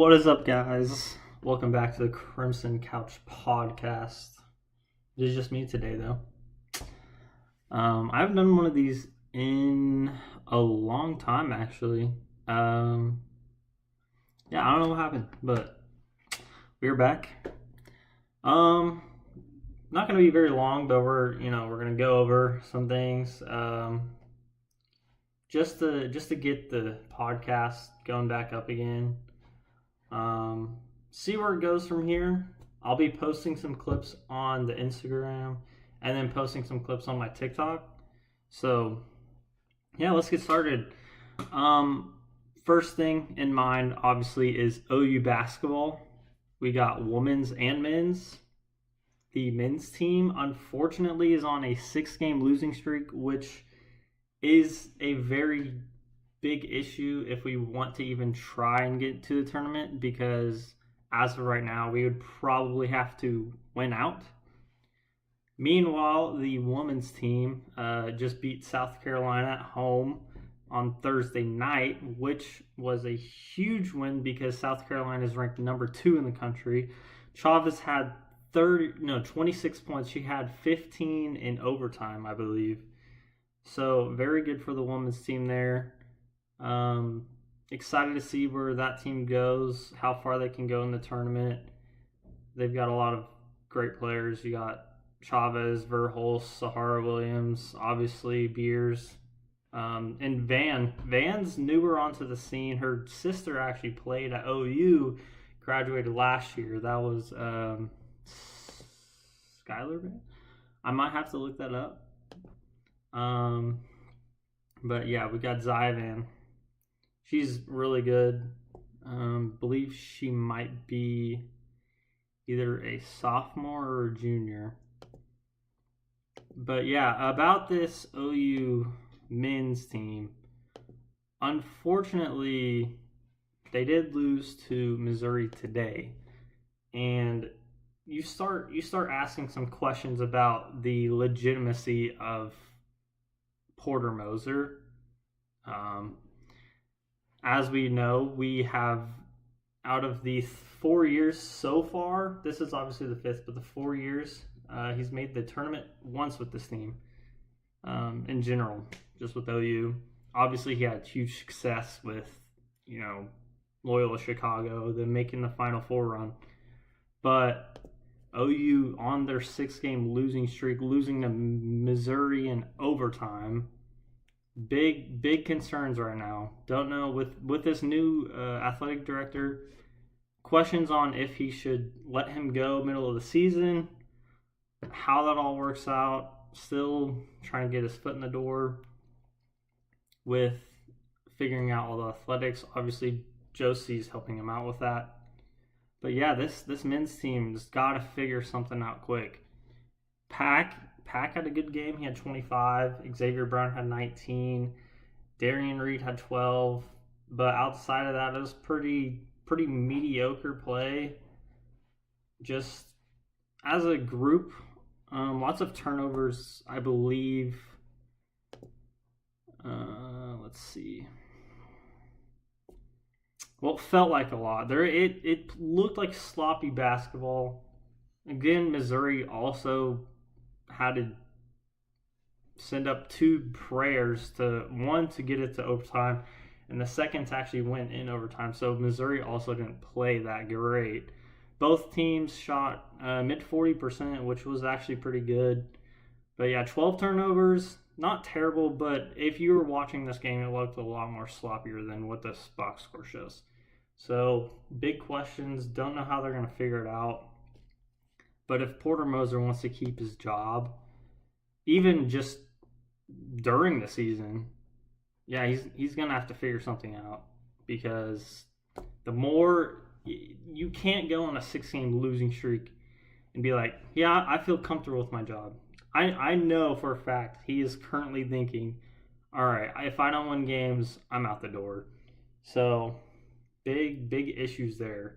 What is up, guys? Welcome back to the Crimson Couch Podcast. It is just me today, though. I haven't done one of these in a long time, actually. Yeah, I don't know what happened, but we're back. Not going to be very long, but we're going to go over some things. Just to get the podcast going back up again. See where it goes from here. I'll be posting some clips on the Instagram and then posting some clips on my TikTok. So, yeah, let's get started. First thing in mind, obviously, is OU basketball. We got women's and men's. The men's team, unfortunately, is on a 6-game losing streak, which is a very big issue if we want to even try and get to the tournament, because as of right now, we would probably have to win out. Meanwhile, the women's team just beat South Carolina at home on Thursday night, which was a huge win because South Carolina is ranked number 2 in the country. Chavez had 26 points. She had 15 in overtime, I believe. So very good for the women's team there. Excited to see where that team goes, how far they can go in the tournament. They've got a lot of great players. You got Chavez, Verhulst, Sahara Williams, obviously Beers, and Van's newer onto the scene. Her sister actually played at OU, graduated last year. That was Skylar Van. I might have to look that up. But yeah, we got Zyvan. She's really good. Believe she might be either a sophomore or a junior. But yeah, about this OU men's team, unfortunately, they did lose to Missouri today, and you start asking some questions about the legitimacy of Porter Moser. As we know, we have, out of the 4 years so far, this is obviously the 5th, but the 4 years, he's made the tournament once with this team. In general, just with OU. Obviously, he had huge success with, Loyola Chicago, them making the Final Four run. But OU on their 6-game losing streak, losing to Missouri in overtime. Big concerns right now. Don't know with this new athletic director. Questions on if he should let him go middle of the season. How that all works out. Still trying to get his foot in the door with figuring out all the athletics. Obviously, Josie's helping him out with that. But yeah, this men's team's got to figure something out quick. Pack had a good game. He had 25. Xavier Brown had 19. Darian Reed had 12. But outside of that, it was pretty mediocre play. Just as a group, lots of turnovers, I believe. Let's see. Well, it felt like a lot. It looked like sloppy basketball. Again, Missouri also had to send up 2 prayers, one to get it to overtime, and the second to actually win in overtime. So Missouri also didn't play that great. Both teams shot mid 40%, which was actually pretty good. But yeah, 12 turnovers, not terrible, but if you were watching this game, it looked a lot more sloppier than what this box score shows. So big questions, don't know how they're going to figure it out. But if Porter Moser wants to keep his job, even just during the season, yeah, he's going to have to figure something out, because the more you can't go on a 6-game losing streak and be like, yeah, I feel comfortable with my job. I know for a fact he is currently thinking, all right, if I don't win games, I'm out the door. So big issues there.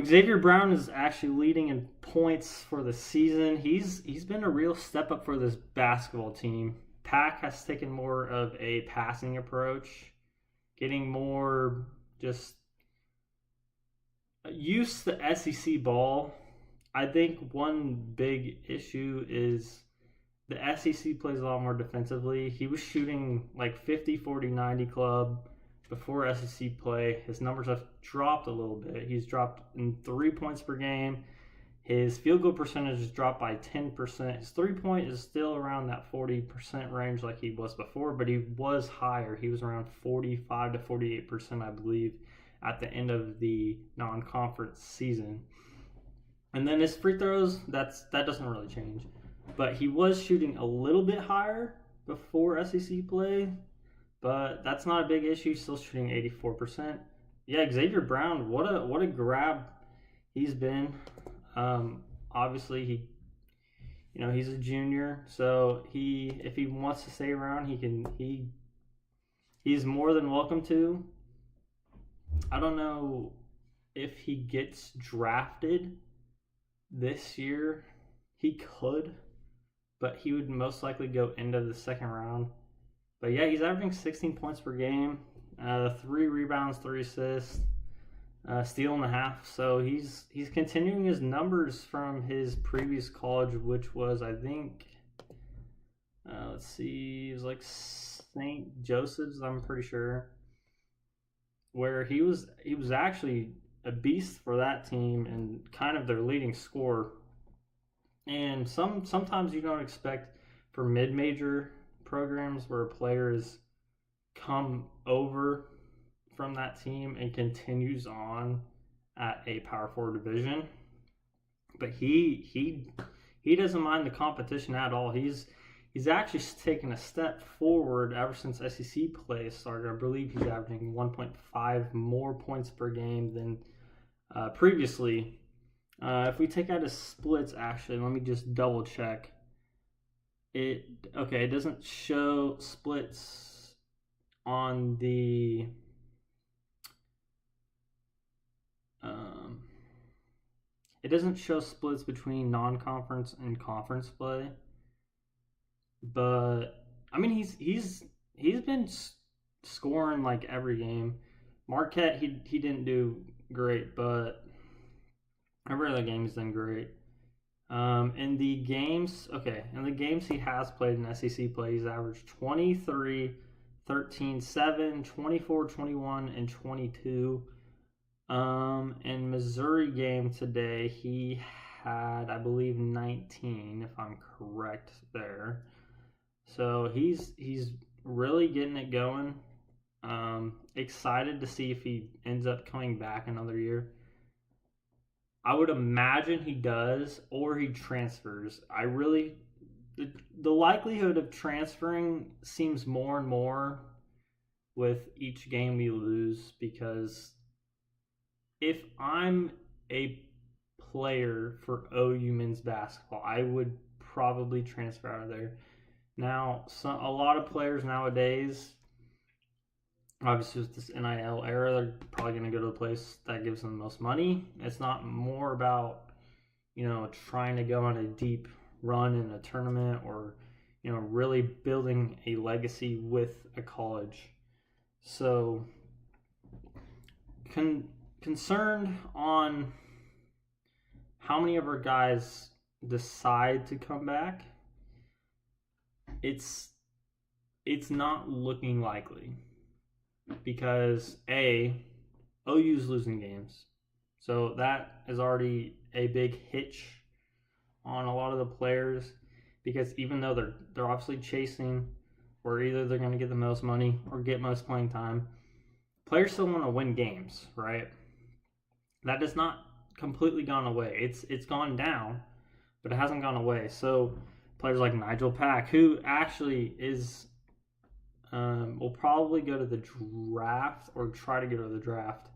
Xavier Brown is actually leading in points for the season. He's been a real step up for this basketball team. Pack has taken more of a passing approach, getting more just use the SEC ball. I think one big issue is the SEC plays a lot more defensively. He was shooting like 50, 40, 90 club before SEC play. His numbers have dropped a little bit. He's dropped in 3 points per game. His field goal percentage has dropped by 10%. His 3-point is still around that 40% range like he was before, but he was higher. He was around 45 to 48%, I believe, at the end of the non-conference season. And then his free throws, that doesn't really change. But he was shooting a little bit higher before SEC play, but that's not a big issue. Still shooting 84%. Yeah, Xavier Brown, what a grab he's been. Obviously he's a junior, so if he wants to stay around, he's more than welcome to. I don't know if he gets drafted this year. He could, but he would most likely go into the second round. But yeah, he's averaging 16 points per game, 3 rebounds, 3 assists, steal and a half. So he's continuing his numbers from his previous college, which was, I think, let's see, it was like St. Joseph's, I'm pretty sure, where he was actually a beast for that team and kind of their leading scorer. And sometimes you don't expect for mid-major programs where players come over from that team and continues on at a Power 4 division. But he doesn't mind the competition at all. He's actually taken a step forward ever since SEC play started. I believe he's averaging 1.5 more points per game than previously. If we take out his splits, actually, let me just double check. It doesn't show splits on the it doesn't show splits between non-conference and conference play. But I mean, he's been scoring like every game. Marquette, he didn't do great, but every other game he's done great. In the games he has played in SEC play, he's averaged 23, 13, 7, 24, 21, and 22. In Missouri game today, he had, I believe, 19, if I'm correct there. So he's really getting it going. Excited to see if he ends up coming back another year. I would imagine he does, or he transfers. The likelihood of transferring seems more and more with each game we lose, because if I'm a player for OU men's basketball, I would probably transfer out of there. Now, a lot of players nowadays, obviously with this NIL era, they're probably going to go to the place that gives them the most money. It's not more about, trying to go on a deep run in a tournament or, really building a legacy with a college. So, concerned on how many of our guys decide to come back. It's not looking likely, because OU's losing games, so that is already a big hitch on a lot of the players, because even though they're obviously chasing, or either they're going to get the most money or get most playing time, players still want to win games, right? That has not completely gone away. It's gone down, but it hasn't gone away. So players like Nigel Pack, who actually is will probably go to the draft, or try to go to the draft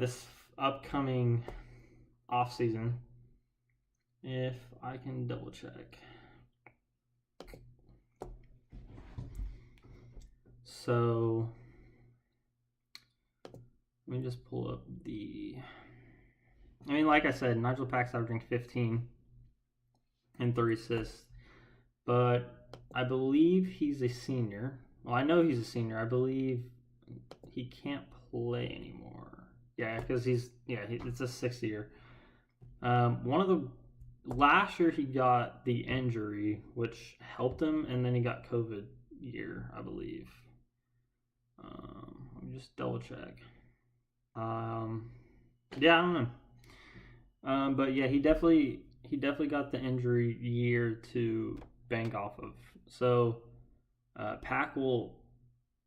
this upcoming offseason. If I can double check. So let me just pull up like I said, Nigel Pack's averaging 15 and 3 assists. But I believe he's a senior. Well, I know he's a senior. I believe he can't play anymore. Yeah, because it's a 6th year. One of the last year he got the injury, which helped him, and then he got COVID year, I believe. Let me just double check. Yeah, I don't know. But yeah, he definitely got the injury year to bank off of. So Pack will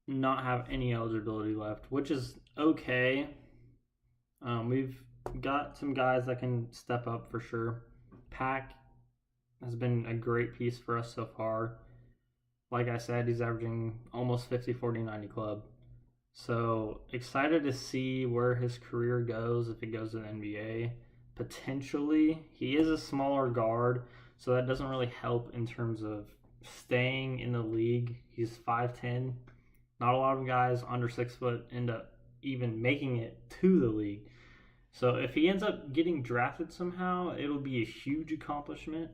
not have any eligibility left, which is okay. We've got some guys that can step up for sure. Pack has been a great piece for us so far. Like I said, he's averaging almost 50, 40, 90 club. So excited to see where his career goes if it goes to the NBA. Potentially, he is a smaller guard, so that doesn't really help in terms of staying in the league. He's 5'10". Not a lot of guys under 6 foot end up even making it to the league. So if he ends up getting drafted somehow, it'll be a huge accomplishment.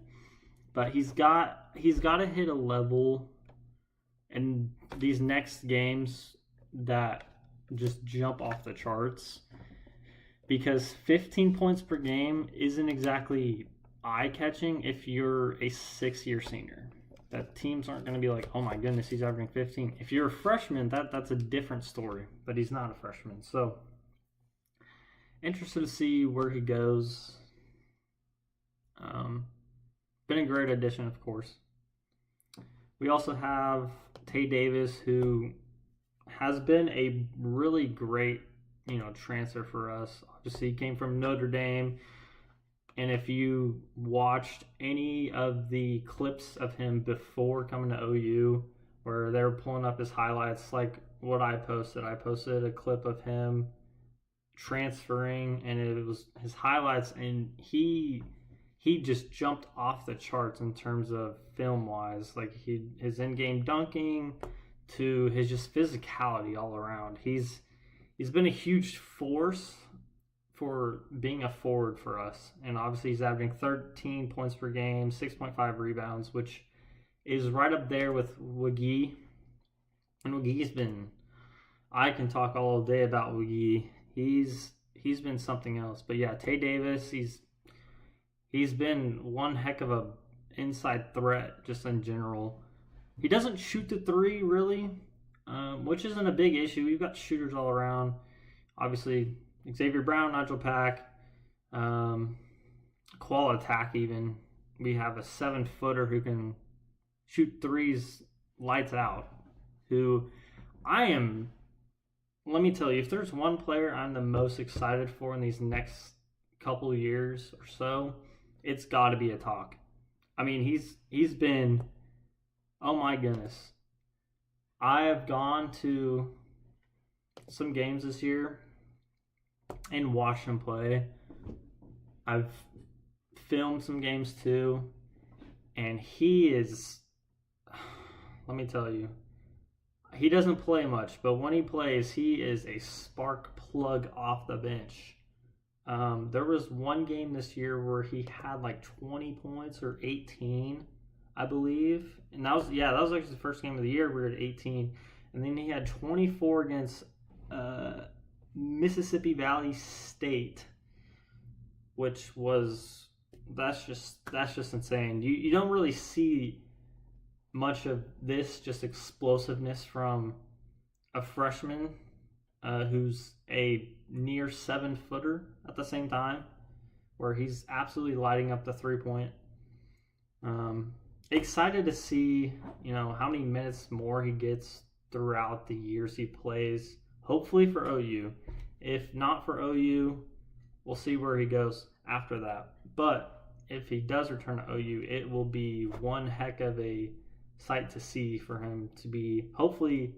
But he's got to hit a level in these next games that just jump off the charts, because 15 points per game isn't exactly eye-catching if you're a 6-year senior. That teams aren't going to be like, oh my goodness, he's averaging 15. If you're a freshman, that's a different story, but he's not a freshman. So interested to see where he goes. Been a great addition, of course. We also have Tay Davis, who has been a really great, transfer for us. Obviously, he came from Notre Dame, and if you watched any of the clips of him before coming to OU, where they were pulling up his highlights, like what I posted a clip of him transferring, and it was his highlights, and he just jumped off the charts in terms of film wise. Like his in-game dunking to his just physicality all around. He's been a huge force for being a forward for us, and obviously he's averaging 13 points per game, 6.5 rebounds, which is right up there with WiGi. And WiGi's been, I can talk all day about WiGi. He's been something else. But yeah, Tay Davis, he's been one heck of a inside threat just in general. He doesn't shoot the three really, which isn't a big issue. We've got shooters all around. Obviously, Xavier Brown, Nigel Pack, Qual Attack even. We have a 7-footer who can shoot threes lights out. Let me tell you, if there's one player I'm the most excited for in these next couple years or so, it's got to be Attack. I mean, he's been, oh my goodness. I have gone to some games this year and watched him play. I've filmed some games too, and he is, let me tell you, he doesn't play much, but when he plays, he is a spark plug off the bench. There was one game this year where he had like 20 points or 18, I believe. And that was actually the first game of the year. We were at 18. And then he had 24 against Mississippi Valley State, which was, that's just insane. You don't really see much of this just explosiveness from a freshman who's a near 7-footer at the same time, where he's absolutely lighting up the 3-point. Excited to see, how many minutes more he gets throughout the years he plays, hopefully for OU. If not for OU, we'll see where he goes after that. But if he does return to OU, it will be one heck of a sight to see for him to be, hopefully,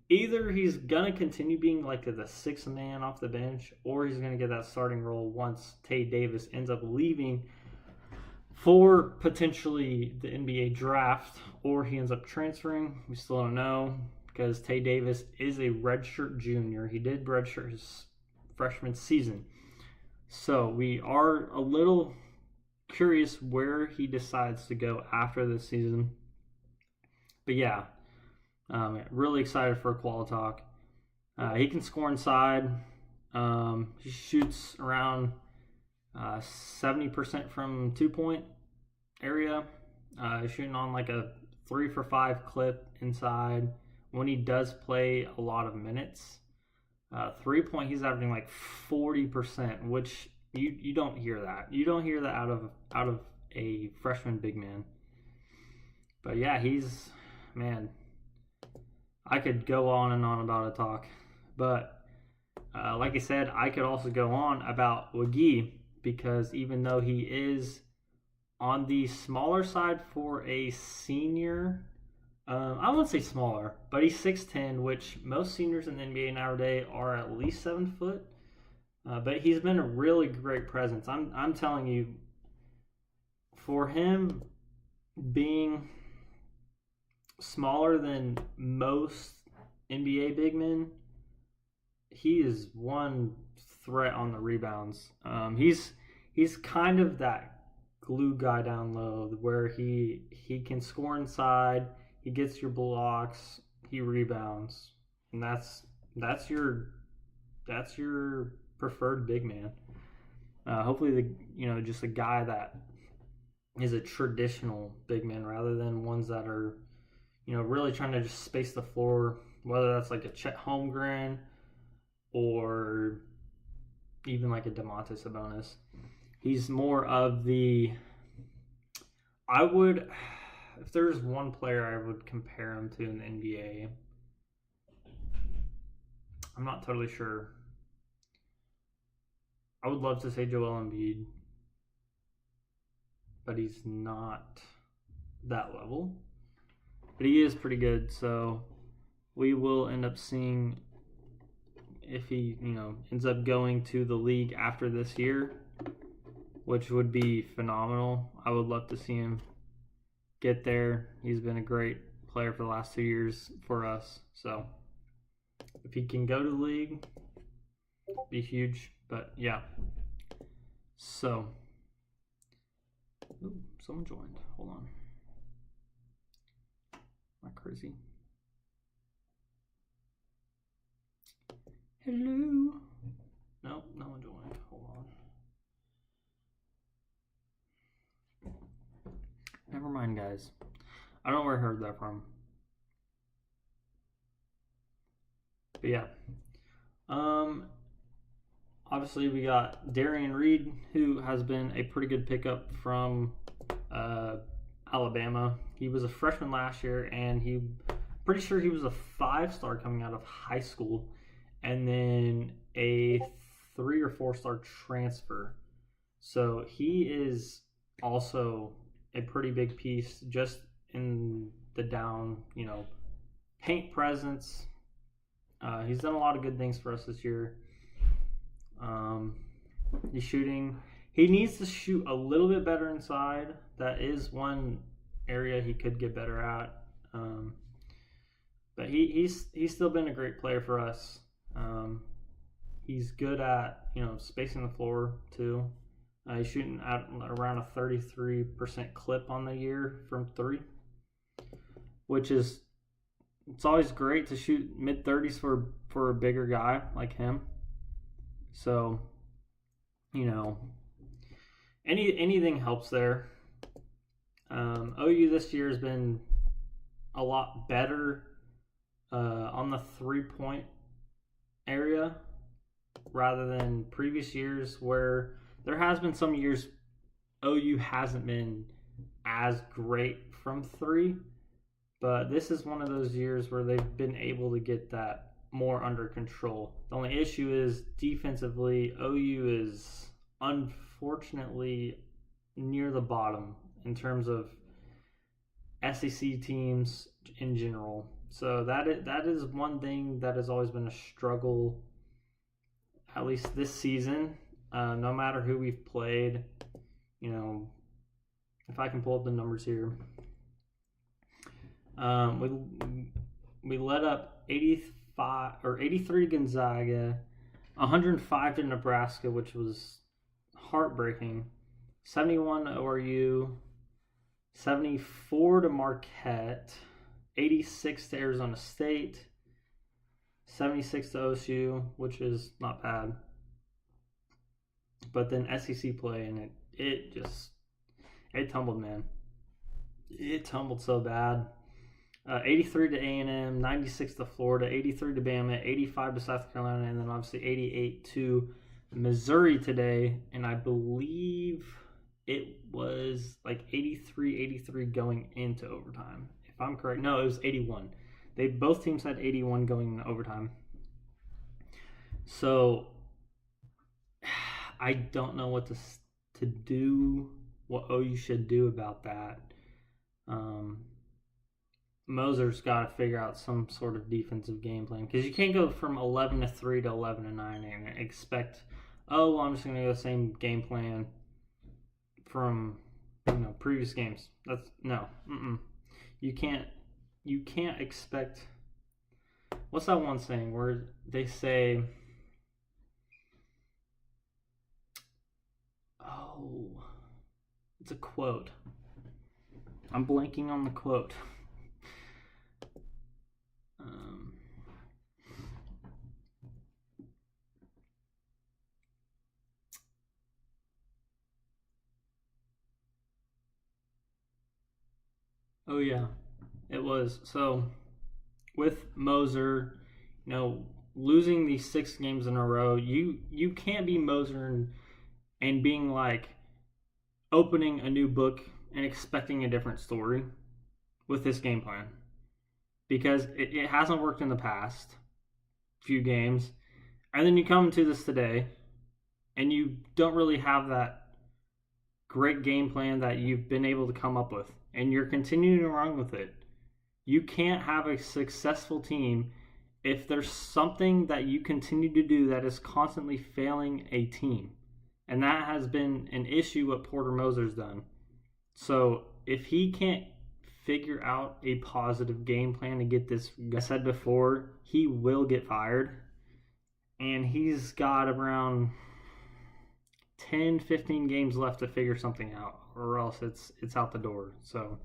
either he's going to continue being like the sixth man off the bench, or he's going to get that starting role once Tay Davis ends up leaving for potentially the NBA draft, or he ends up transferring. We still don't know, because Tay Davis is a redshirt junior. He did redshirt his freshman season. So we are a little curious where he decides to go after this season. But yeah, really excited for Qual Attack. He can score inside. He shoots around 70% from 2-point area. Shooting on like a 3 for 5 clip inside when he does play a lot of minutes. 3-point, he's averaging like 40%, which you don't hear that. You don't hear that out of a freshman big man. But yeah, man, I could go on and on about a talk. But like I said, I could also go on about Wagi, because even though he is on the smaller side for a senior, I wouldn't say smaller, but he's 6'10", which most seniors in the NBA nowadays are at least 7 foot. But he's been a really great presence. I'm telling you, for him being smaller than most NBA big men, he is one threat on the rebounds. He's kind of that glue guy down low, where he can score inside, he gets your blocks, he rebounds, and that's your preferred big man. Hopefully, just a guy that is a traditional big man rather than ones that are, really trying to just space the floor, whether that's like a Chet Holmgren or even like a Domantas Sabonis. He's more of if there's one player I would compare him to in the NBA, I'm not totally sure. I would love to say Joel Embiid, but he's not that level. But he is pretty good, so we will end up seeing if he, ends up going to the league after this year, which would be phenomenal. I would love to see him get there. He's been a great player for the last 2 years for us. So if he can go to the league, it'd be huge. But yeah. So, someone joined. Hold on. Am I crazy? Hello. Nope, no one joined. Hold on. Never mind, guys. I don't know where I heard that from. But yeah. Obviously we got Darian Reed, who has been a pretty good pickup from Alabama. He was a freshman last year, and pretty sure he was a 5-star coming out of high school, and then a 3 or 4-star transfer. So he is also a pretty big piece just in the down, paint presence. He's done a lot of good things for us this year. He's shooting. He needs to shoot a little bit better inside. That is one area he could get better at. But he's still been a great player for us. He's good at spacing the floor too. He's shooting at around a 33% clip on the year from 3, which is, it's always great to shoot mid-30s for a bigger guy like him. So, anything helps there. OU this year has been a lot better on the 3-point area rather than previous years, where there has been some years OU hasn't been as great from 3, but this is one of those years where they've been able to get that more under control. The only issue is defensively, OU is unfortunately near the bottom in terms of SEC teams in general. So that is one thing that has always been a struggle, at least this season. No matter who we've played, if I can pull up the numbers here, we let up 83 to Gonzaga, 105 to Nebraska, which was heartbreaking, 71 to ORU, 74 to Marquette, 86 to Arizona State, 76 to OSU, which is not bad. But then SEC play, and it tumbled, man. It tumbled so bad. 83 to A&M, 96 to Florida, 83 to Bama, 85 to South Carolina, and then obviously 88 to Missouri today. And I believe it was like 83 going into overtime. If I'm correct. No, it was 81. Both teams had 81 going into overtime. So I don't know what to do, what OU should do about that. Moser's got to figure out some sort of defensive game plan, because you can't go from 11-3 to 11-9 and expect, I'm just going to go the same game plan from previous games. That's no. You can't expect. What's that one saying where they say, it's a quote. I'm blanking on the quote. Oh yeah, it was. So with Moser, losing these 6 games in a row, you can't be Moser and being like opening a new book and expecting a different story with this game plan, because it hasn't worked in the past few games. And then you come to this today and you don't really have that great game plan that you've been able to come up with, and you're continuing to run with it. You can't have a successful team if there's something that you continue to do that is constantly failing a team. And that has been an issue what Porter Moser's done. So if he can't figure out a positive game plan to get this, like I said before, he will get fired. And he's got around 10, 15 games left to figure something out, or else it's out the door. So,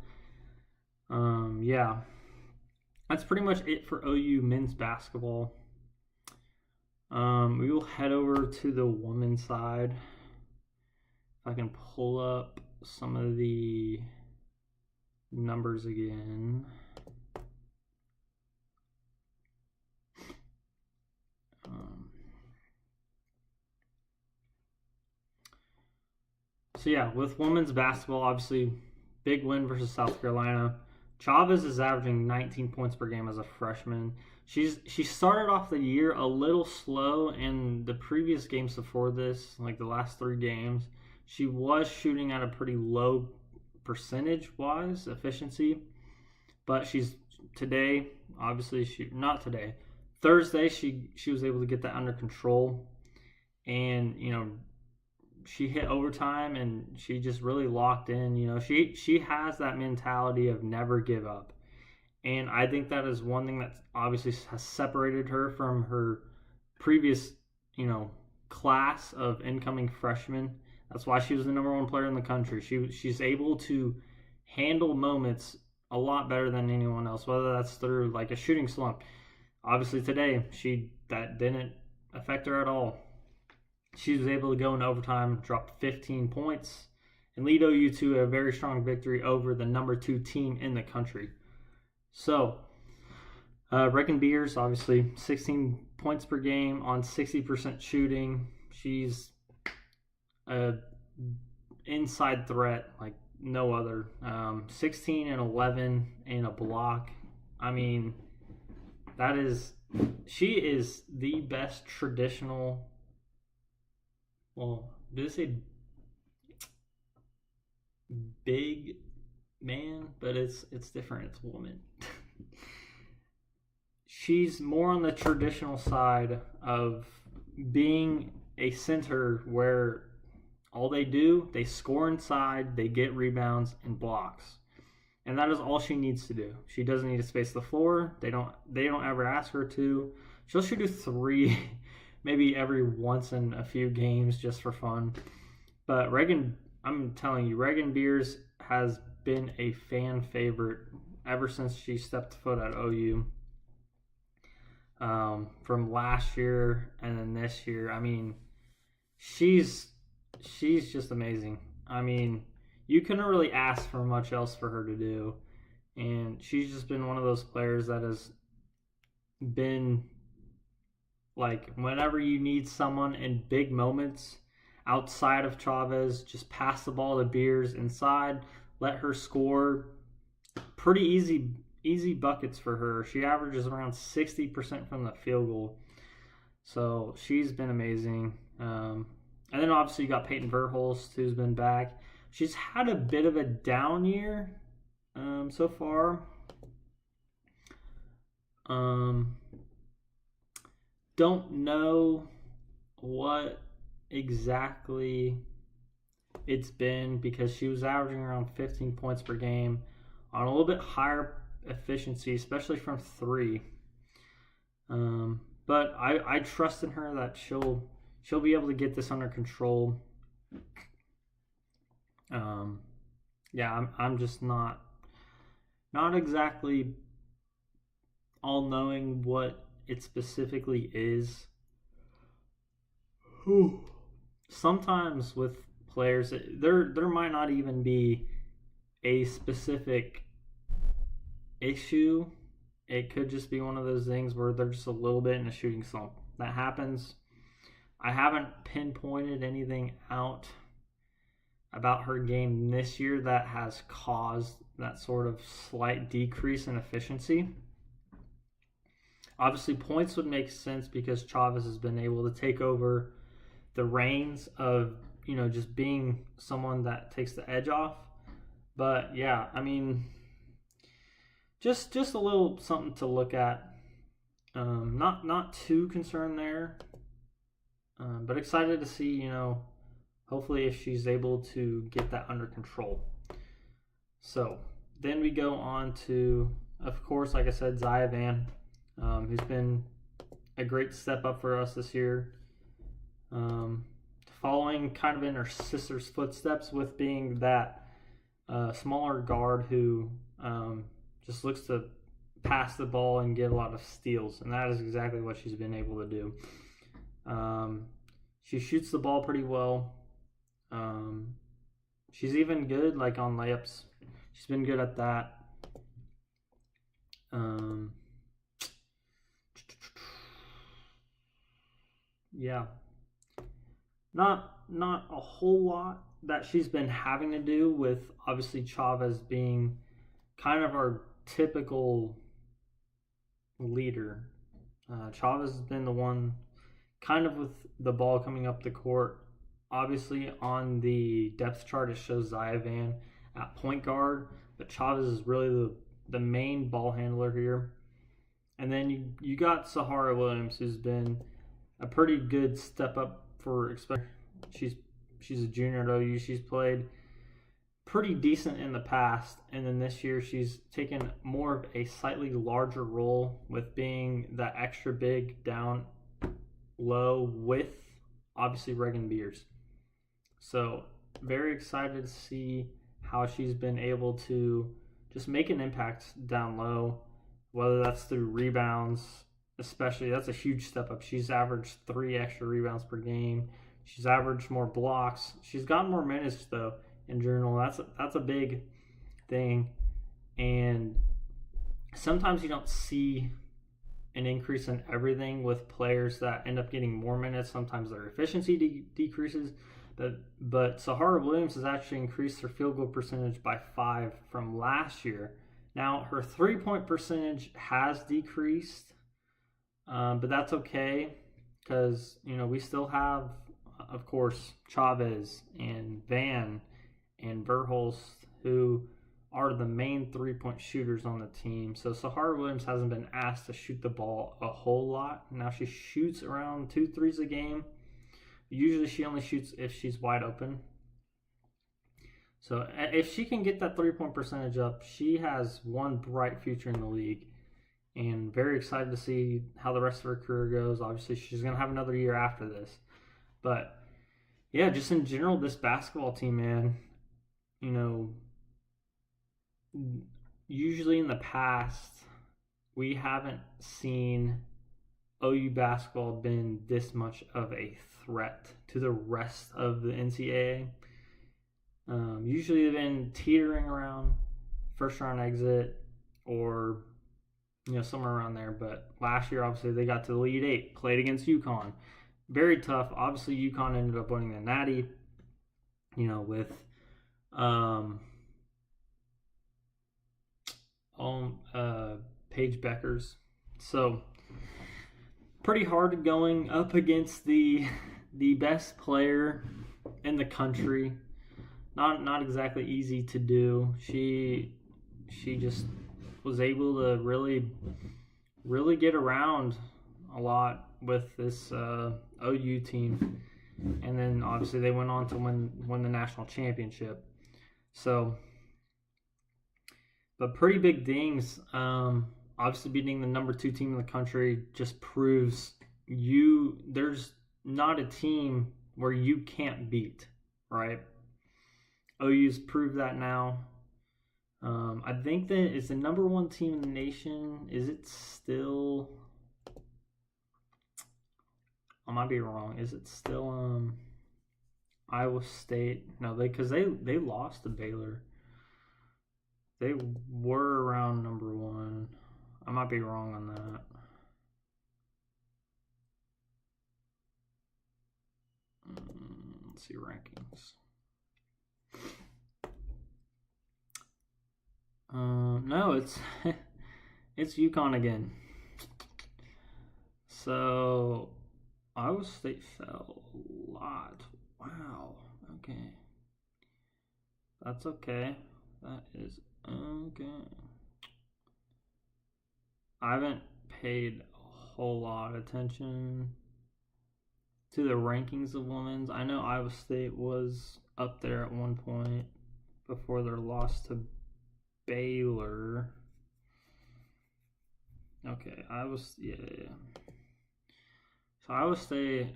yeah. That's pretty much it for OU men's basketball. We will head over to the women's side. If I can pull up some of the numbers again. So yeah, with women's basketball, obviously, big win versus South Carolina. Chavez is averaging 19 points per game as a freshman. She started off the year a little slow, and the previous games before this, like the last 3 games, she was shooting at a pretty low percentage-wise efficiency. But today, obviously, Thursday, she was able to get that under control. And, she hit overtime, and she just really locked in. She has that mentality of never give up. And I think that is one thing that obviously has separated her from her previous, class of incoming freshmen. That's why she was the number 1 player in the country. She's able to handle moments a lot better than anyone else, whether that's through like a shooting slump. Obviously today, that didn't affect her at all. She was able to go into overtime, drop 15 points, and lead OU to a very strong victory over the number 2 team in the country. So, Reagan Beers, obviously, 16 points per game on 60% shooting. She's an inside threat like no other. 16 and 11 in a block. I mean, she is the best traditional. Well, do they say big man? But it's different. It's woman. She's more on the traditional side of being a center where all they do, they score inside, they get rebounds and blocks. And that is all she needs to do. She doesn't need to space the floor. They don't ever ask her to. She'll shoot a 3 maybe every once in a few games just for fun. But I'm telling you, Reagan Beers has been a fan favorite ever since she stepped foot at OU. from last year and then this year. I mean, she's just amazing. I mean, you couldn't really ask for much else for her to do, and she's just been one of those players that has been like whenever you need someone in big moments outside of Chavez, just pass the ball to Beers inside, let her score. Pretty easy buckets for her. She averages around 60% from the field goal. So she's been amazing. And then obviously you got Peyton Verhulst, who's been back. She's had a bit of a down year so far. Don't know what exactly it's been because she was averaging around 15 points per game on a little bit higher efficiency, especially from three. But I trust in her that she'll be able to get this under control. Yeah, I'm just not exactly all knowing what it specifically is. Sometimes with players, there might not even be a specific issue. It could just be one of those things where they're just a little bit in a shooting slump. That happens. I haven't pinpointed anything out about her game this year that has caused that sort of slight decrease in efficiency. Obviously, points would make sense because Chavez has been able to take over the reins of, just being someone that takes the edge off. But yeah, I mean, just a little something to look at. Not too concerned there, but excited to see, hopefully if she's able to get that under control. So then we go on to, of course, like I said, Zaya Van, who's been a great step up for us this year. Following kind of in her sister's footsteps with being that smaller guard who just looks to pass the ball and get a lot of steals, and that is exactly what she's been able to do. She shoots the ball pretty well. She's even good like on layups. She's been good at that. Yeah. Not a whole lot that she's been having to do with obviously Chavez being kind of our typical leader. Chavez has been the one kind of with the ball coming up the court. Obviously on the depth chart it shows Zaya Van at point guard, but Chavez is really the main ball handler here. And then you got Sahara Williams, who's been a pretty good step up for she's a junior at OU. She's played pretty decent in the past, and then this year she's taken more of a slightly larger role with being the extra big down low with obviously Reagan Beers. So very excited to see how she's been able to just make an impact down low, whether that's through rebounds, especially. That's a huge step up. She's averaged 3 extra rebounds per game. She's averaged more blocks. She's gotten more minutes though in general. That's a big thing, and sometimes you don't see an increase in everything with players that end up getting more minutes. Sometimes their efficiency decreases, but Sahara Williams has actually increased her field goal percentage by 5 from last year. Now her 3-point percentage has decreased, but that's okay because we still have, of course, Chavez and Van and Verhulst, who are the main 3-point shooters on the team. So Sahara Williams hasn't been asked to shoot the ball a whole lot. Now she shoots around 2 threes a game. Usually she only shoots if she's wide open. So if she can get that 3-point percentage up, she has one bright future in the league. And very excited to see how the rest of her career goes. Obviously, she's going to have another year after this. But yeah, just in general, this basketball team, man, usually in the past, we haven't seen OU basketball been this much of a threat to the rest of the NCAA. Usually they've been teetering around first round exit or somewhere around there. But last year, obviously, they got to the Elite Eight, played against UConn. Very tough. Obviously, UConn ended up winning the Natty, with Paige Beckers. So pretty hard going up against the best player in the country. Not exactly easy to do. She just was able to really get around a lot with this OU team, and then obviously they went on to win the national championship. So, but pretty big things. Obviously, beating the number 2 team in the country just proves there's not a team where you can't beat, right? OU's proved that now. I think that it's the number 1 team in the nation. Is it still? I might be wrong. Is it still Iowa State? No, because they lost to Baylor. They were around number 1. I might be wrong on that. Let's see rankings. No, it's UConn again. So Iowa State fell a lot. Wow. Okay. That's okay. That is okay. I haven't paid a whole lot of attention to the rankings of women's. I know Iowa State was up there at one point before their loss to Baylor. Okay, yeah. So Iowa State,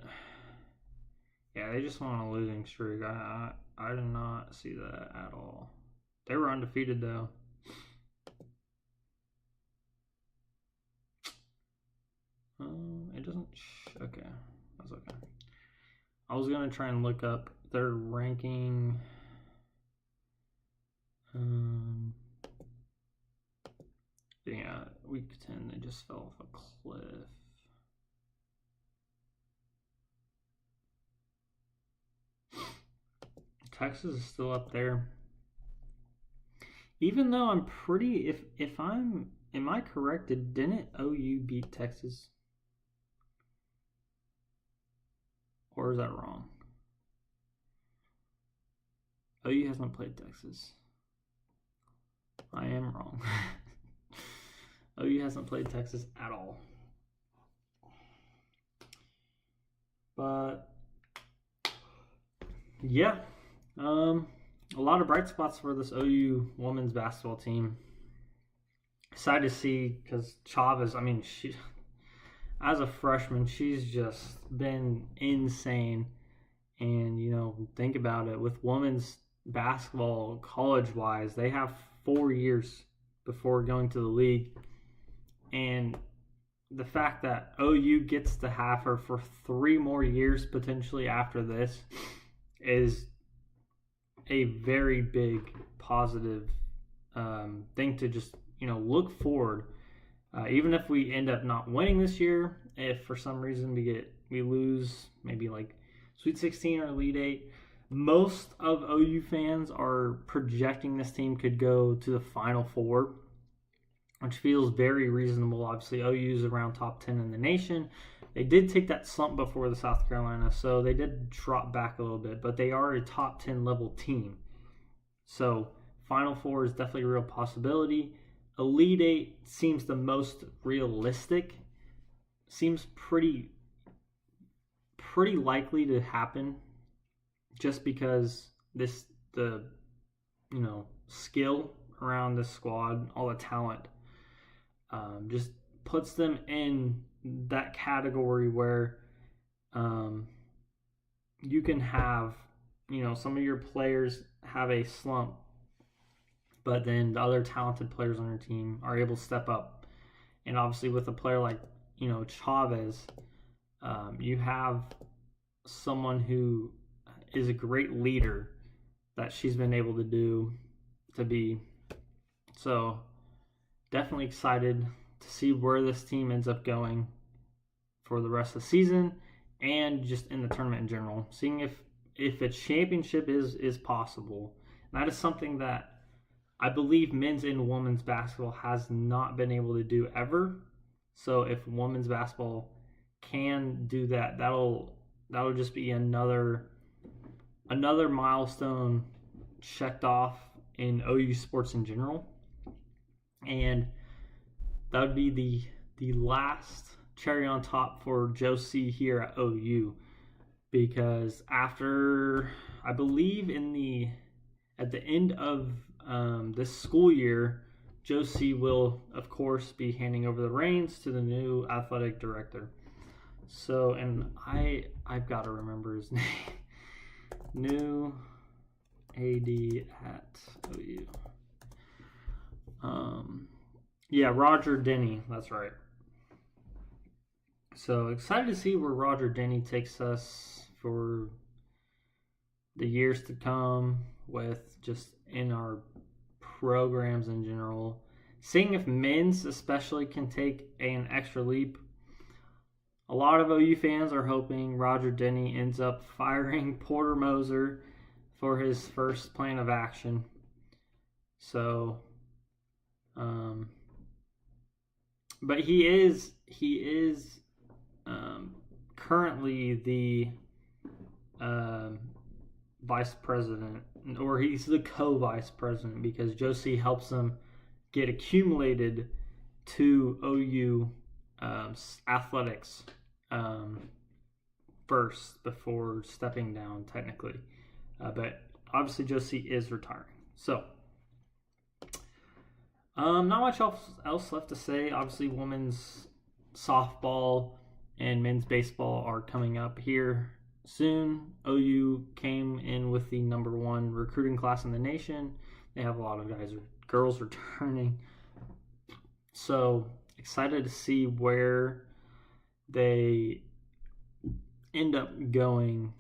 yeah, they just went on a losing streak. I did not see that at all. They were undefeated though. It doesn't. Okay, that's okay. I was gonna try and look up their ranking. Yeah, week 10, they just fell off a cliff. Texas is still up there. Even though I'm pretty, am I correct? Didn't OU beat Texas? Or is that wrong? OU hasn't played Texas. I am wrong. OU hasn't played Texas at all. But yeah, a lot of bright spots for this OU women's basketball team. Excited to see, because Chavez, she, as a freshman, she's just been insane. And, think about it, with women's basketball, college-wise, they have 4 years before going to the league. And the fact that OU gets to have her for 3 more years potentially after this is a very big positive thing to just, look forward. Even if we end up not winning this year, if for some reason we lose maybe like Sweet 16 or Elite 8, most of OU fans are projecting this team could go to the Final Four, which feels very reasonable. Obviously, OU is around top 10 in the nation. They did take that slump before the South Carolina, so they did drop back a little bit, but they are a top 10 level team. So Final Four is definitely a real possibility. Elite 8 seems the most realistic. Seems pretty likely to happen, just because the skill around the squad, all the talent, just puts them in that category where you can have, some of your players have a slump, but then the other talented players on your team are able to step up. And obviously with a player like Chavez, you have someone who is a great leader that she's been able to be. So definitely excited to see where this team ends up going for the rest of the season and just in the tournament in general. Seeing if a championship is possible. And that is something that I believe men's and women's basketball has not been able to do ever. So if women's basketball can do that, that'll just be another milestone checked off in OU sports in general. And that would be the last cherry on top for Josie here at OU, because after, I believe at the end of this school year, Josie will of course be handing over the reins to the new athletic director. So, and I've got to remember his name. New AD at OU. Yeah, Roger Denny. That's right. So excited to see where Roger Denny takes us for the years to come, with just in our programs in general. Seeing if men's especially can take an extra leap. A lot of OU fans are hoping Roger Denny ends up firing Porter Moser for his first plan of action. So, but he is currently the vice president, or he's the co-vice president, because Josie helps him get accumulated to OU athletics first before stepping down technically. But obviously Josie is retiring. So, not much else left to say. Obviously, women's softball and men's baseball are coming up here soon. OU came in with the number 1 recruiting class in the nation. They have a lot of girls returning. So excited to see where they end up going,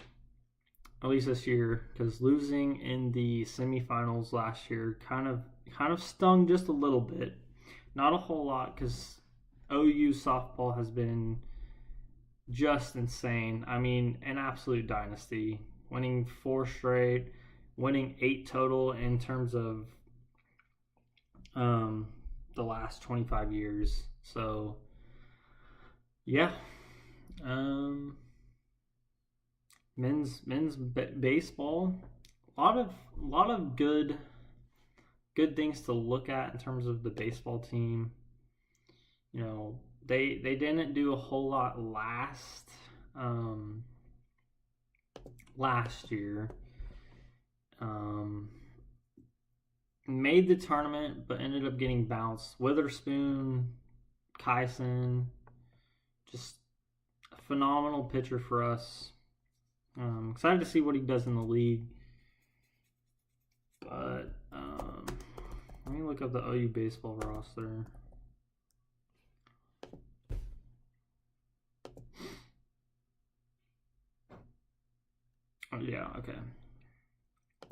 at least this year, because losing in the semifinals last year kind of stung just a little bit. Not a whole lot, because OU softball has been just insane. I mean, an absolute dynasty. Winning 4 straight, winning 8 total in terms of the last 25 years. So, yeah. Men's baseball, a lot of good things to look at in terms of the baseball team. They didn't do a whole lot last year. Made the tournament, but ended up getting bounced. Witherspoon, Kyson, just a phenomenal pitcher for us. Excited to see what he does in the league. But let me look up the OU baseball roster. Oh yeah, okay.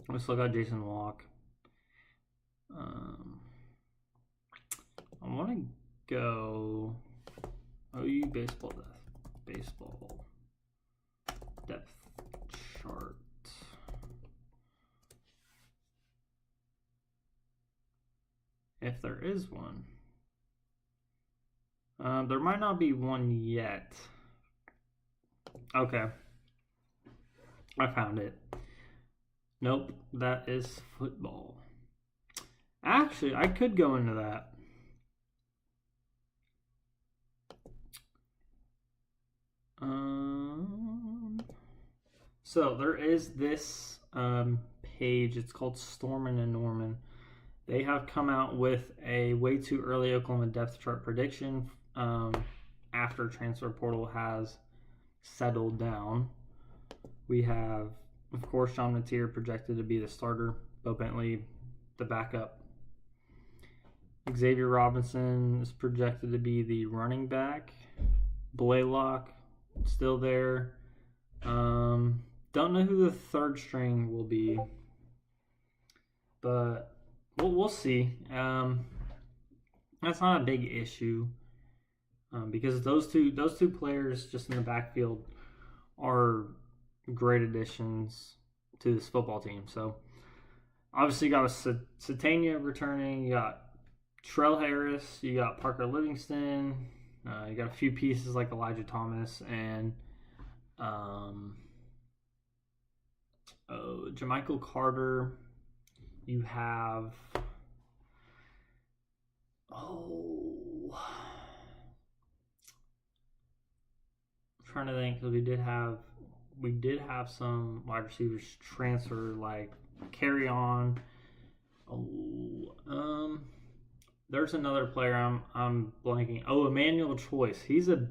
Let's look at Jason Walk. I want to go OU baseball depth chart. If there is one. There might not be one yet. Okay. I found it. Nope, that is football. Actually, I could go into that. So there is this page. It's called Stormin and Norman. They have come out with a way too early Oklahoma depth chart prediction after transfer portal has settled down. We have, of course, John Mateer projected to be the starter, Bo Bentley the backup. Xavier Robinson is projected to be the running back. Blaylock still there. Don't know who the third string will be, but we'll see. That's not a big issue because those two players just in the backfield are great additions to this football team. So obviously you got Satania returning, you got Trell Harris, you got Parker Livingston, you got a few pieces like Elijah Thomas and Jermichael Carter. You have I'm trying to think because we did have some wide receivers transfer like carry on. There's another player I'm blanking. Emmanuel Choice. He's a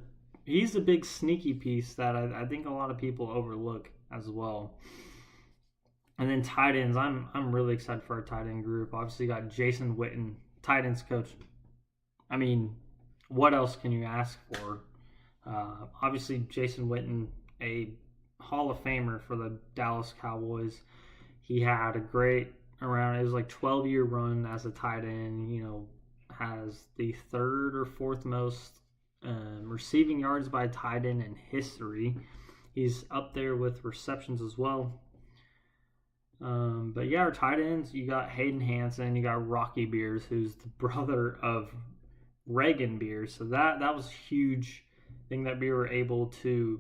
big sneaky piece that I think a lot of people overlook as well. And then tight ends, I'm really excited for our tight end group. Obviously, you got Jason Witten, tight ends coach. I mean, what else can you ask for? Obviously, Jason Witten, a Hall of Famer for the Dallas Cowboys. He had a great it was like 12-year run as a tight end. Has the third or fourth most receiving yards by a tight end in history. He's up there with receptions as well. But yeah, our tight ends, you got Hayden Hansen, you got Rocky Beers, who's the brother of Reagan Beers. So that was a huge thing that we were able to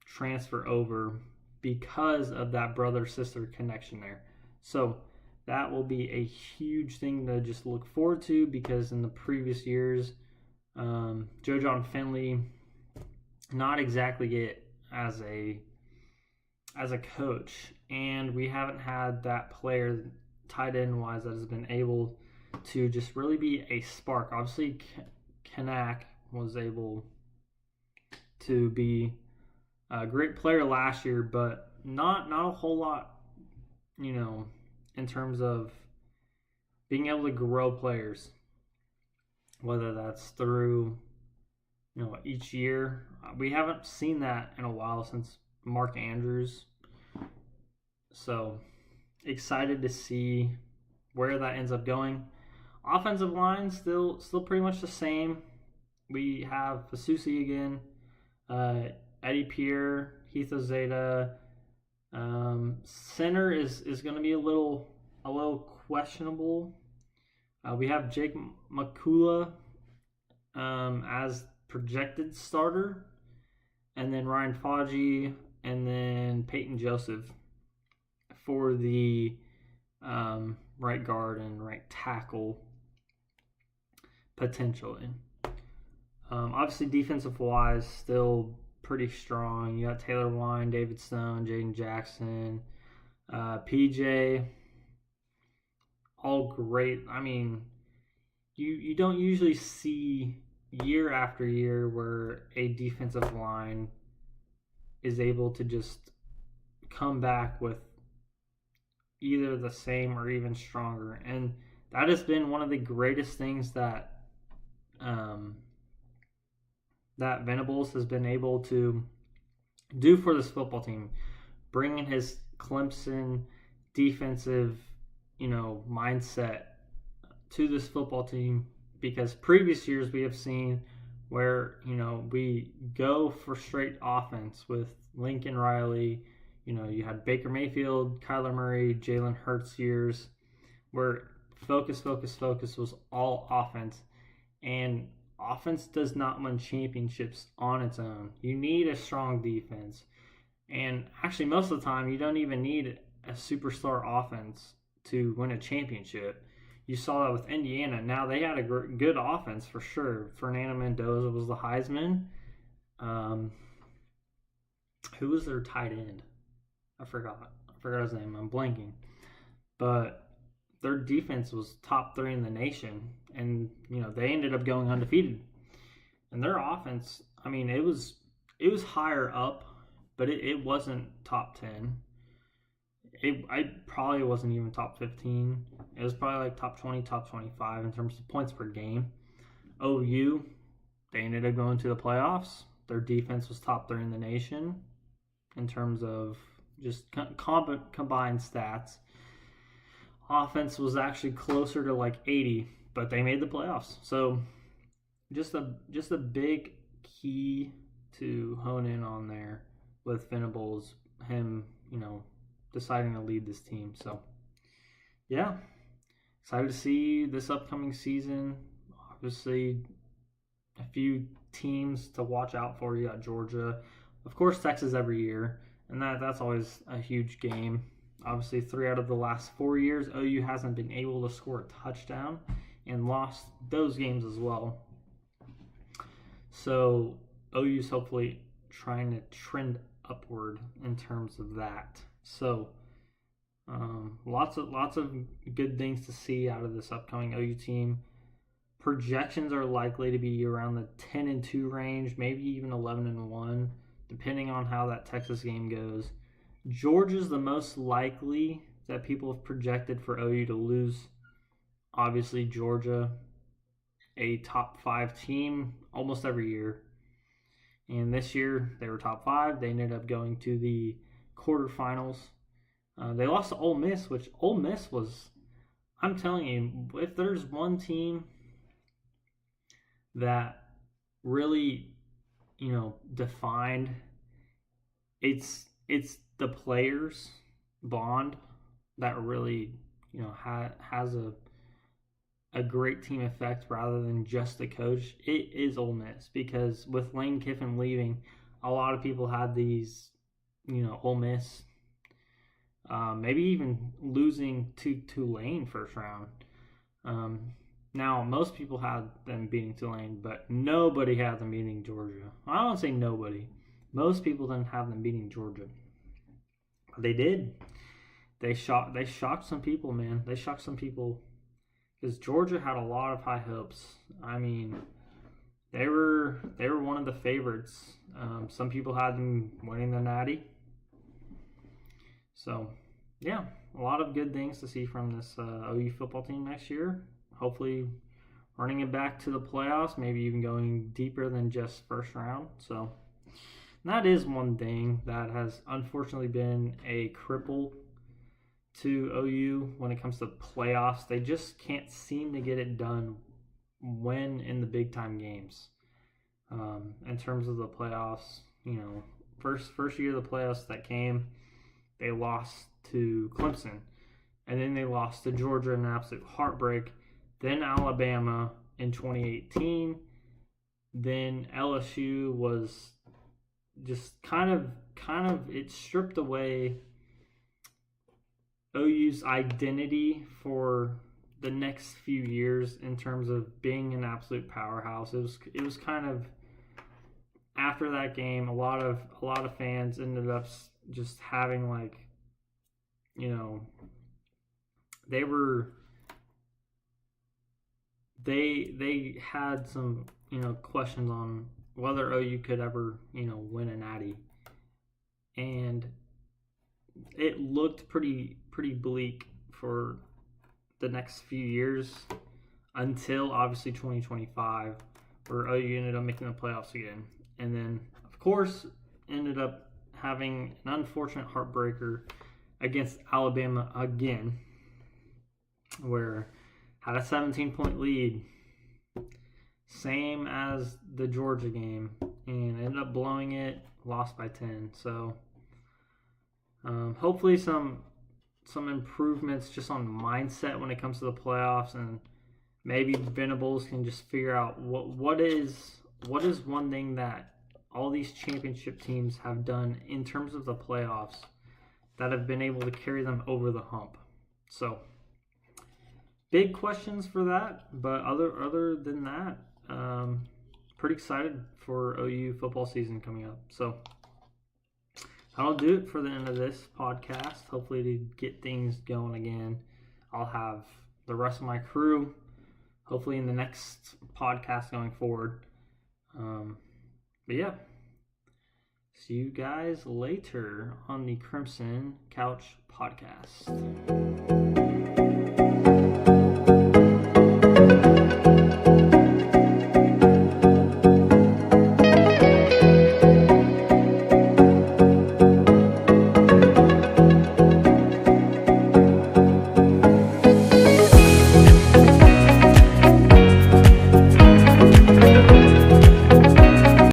transfer over because of that brother-sister connection there. So that will be a huge thing to just look forward to because in the previous years, Joe John Finley, not exactly it as a coach, and we haven't had that player tight end wise that has been able to just really be a spark. Obviously, Kanak was able to be a great player last year, but not a whole lot, in terms of being able to grow players, whether that's through, each year. We haven't seen that in a while since Mark Andrews. So excited to see where that ends up going. Offensive line still pretty much the same. We have Fasusi again, Eddie Pierre, Heath Ozeta. Center is going to be a little questionable. We have Jake Makula as projected starter, and then Ryan Fauji, and then Peyton Joseph for the right guard and right tackle potentially. Obviously, defensive-wise, still pretty strong. You got Taylor Wine, David Stone, Jaden Jackson, PJ, all great. I mean, you don't usually see year after year where a defensive line is able to just come back with either the same or even stronger. And that has been one of the greatest things that that Venables has been able to do for this football team, bringing his Clemson defensive, mindset to this football team, because previous years we have seen where, we go for straight offense with Lincoln Riley. You had Baker Mayfield, Kyler Murray, Jalen Hurts years where focus was all offense. And offense does not win championships on its own. You need a strong defense. And actually, most of the time, you don't even need a superstar offense to win a championship. You saw that with Indiana. Now, they had a good offense for sure. Fernando Mendoza was the Heisman. Who was their tight end? I forgot his name. I'm blanking. But their defense was top 3 in the nation. And, they ended up going undefeated. And their offense, I mean, it was higher up, but it wasn't top 10. I probably wasn't even top 15. It was probably like top 20, top 25 in terms of points per game. OU, they ended up going to the playoffs. Their defense was top 3 in the nation in terms of just combined stats. Offense was actually closer to like 80, but they made the playoffs. So just a big key to hone in on there with Venables, him, deciding to lead this team. So yeah, excited to see this upcoming season. Obviously, a few teams to watch out for. You got Georgia, of course, Texas every year, and that's always a huge game. Obviously, 3 out of the last 4 years, OU hasn't been able to score a touchdown and lost those games as well. So OU's hopefully trying to trend upward in terms of that. So lots of good things to see out of this upcoming OU team. Projections are likely to be around the 10-2 range, maybe even 11-1, depending on how that Texas game goes. Georgia's the most likely that people have projected for OU to lose. Obviously, Georgia, a top 5 team almost every year. And this year, they were top 5. They ended up going to the quarterfinals. They lost to Ole Miss, which Ole Miss was, I'm telling you, if there's one team that really, defined, it's the players bond that really, has a great team effect rather than just the coach. It is Ole Miss, because with Lane Kiffin leaving, a lot of people had these, Ole Miss, maybe even losing to Tulane first round. Now, most people had them beating Tulane, but nobody had them beating Georgia. I don't say nobody. Most people didn't have them beating Georgia. They did. They shocked some people, man. They shocked some people because Georgia had a lot of high hopes. I mean, they were one of the favorites. Some people had them winning the Natty. So, yeah, a lot of good things to see from this OU football team next year. Hopefully, running it back to the playoffs, maybe even going deeper than just first round. So, that is one thing that has unfortunately been a cripple to OU when it comes to playoffs. They just can't seem to get it done when in the big time games. In terms of the playoffs, first year of the playoffs that came, they lost to Clemson, and then they lost to Georgia in an absolute heartbreak. Then Alabama in 2018. Then LSU was just kind of it stripped away OU's identity for the next few years in terms of being an absolute powerhouse. It was kind of after that game, a lot of fans ended up just having they had some questions on whether OU could ever win a Natty, and it looked pretty bleak for the next few years until obviously 2025, where OU ended up making the playoffs again, and then of course ended up having an unfortunate heartbreaker against Alabama again, where had a 17-point lead, same as the Georgia game, and ended up blowing it, lost by 10. So hopefully some improvements just on mindset when it comes to the playoffs, and maybe Venables can just figure out what is one thing that all these championship teams have done in terms of the playoffs that have been able to carry them over the hump. So big questions for that, but other than that, pretty excited for OU football season coming up. So that'll do it for the end of this podcast. Hopefully to get things going again. I'll have the rest of my crew hopefully in the next podcast going forward. But yeah, see you guys later on the Crimson Couch Podcast.